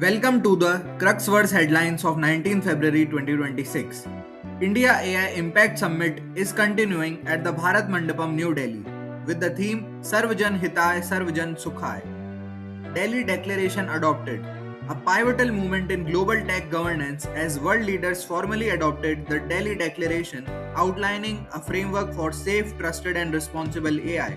Welcome to the Cruxverse headlines of 19 February 2026. India AI Impact Summit is continuing at the Bharat Mandapam, New Delhi, with the theme Sarvajan Hitay Sarvajan Sukhay. Delhi Declaration adopted, a pivotal moment in global tech governance as world leaders formally adopted the Delhi Declaration outlining a framework for safe, trusted, and responsible AI.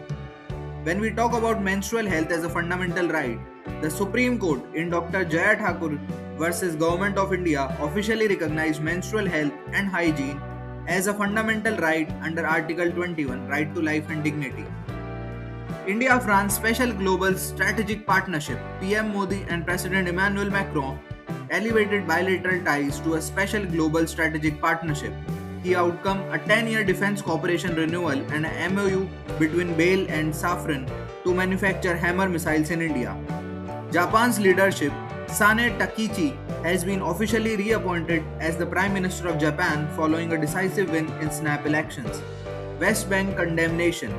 When we talk about menstrual health as a fundamental right, the Supreme Court in Dr. Jaya Thakur versus Government of India officially recognized menstrual health and hygiene as a fundamental right under Article 21, Right to Life and Dignity. India-France Special Global Strategic Partnership, PM Modi and President Emmanuel Macron elevated bilateral ties to a special global strategic partnership. The outcome, a 10-year defense cooperation renewal and an MOU between BALE and Safran to manufacture Hammer missiles in India. Japan's leadership, Sane Takichi, has been officially reappointed as the Prime Minister of Japan following a decisive win in snap elections. West Bank condemnation.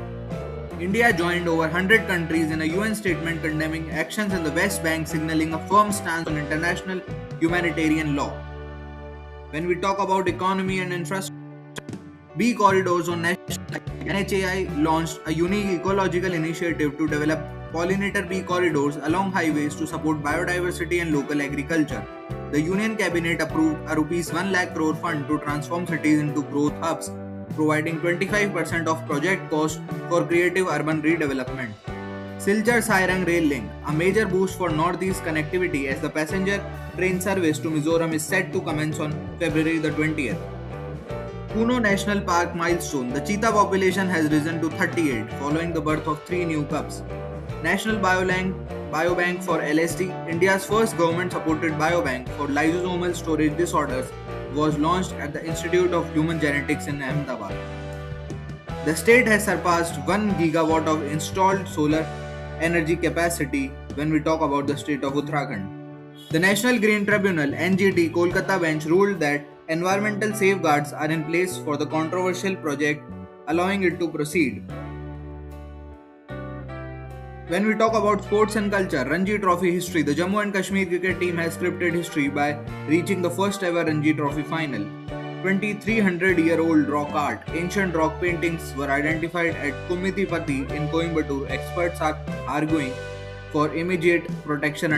India joined over 100 countries in a UN statement condemning actions in the West Bank, signaling a firm stance on international humanitarian law. When we talk about economy and infrastructure, B corridors on national, NHAI launched a unique ecological initiative to develop pollinator bee corridors along highways to support biodiversity and local agriculture. The Union Cabinet approved a Rs 1 lakh crore fund to transform cities into growth hubs, providing 25% of project cost for creative urban redevelopment. Silchar Sairang Rail Link, a major boost for northeast connectivity as the passenger train service to Mizoram is set to commence on February the 20th. Kuno National Park milestone, the cheetah population has risen to 38 following the birth of 3 new cubs. National Biobank for LSD, India's first government-supported biobank for lysosomal storage disorders, was launched at the Institute of Human Genetics in Ahmedabad. The state has surpassed 1 gigawatt of installed solar energy capacity when we talk about the state of Uttarakhand. The National Green Tribunal (NGT) Kolkata bench ruled that environmental safeguards are in place for the controversial project, allowing it to proceed. When we talk about sports and culture, Ranji Trophy history, the Jammu and Kashmir cricket team has scripted history by reaching the first ever Ranji Trophy final. 2,300-year-old rock art, ancient rock paintings were identified at Kumitipati in Coimbatore. Experts are arguing for immediate protection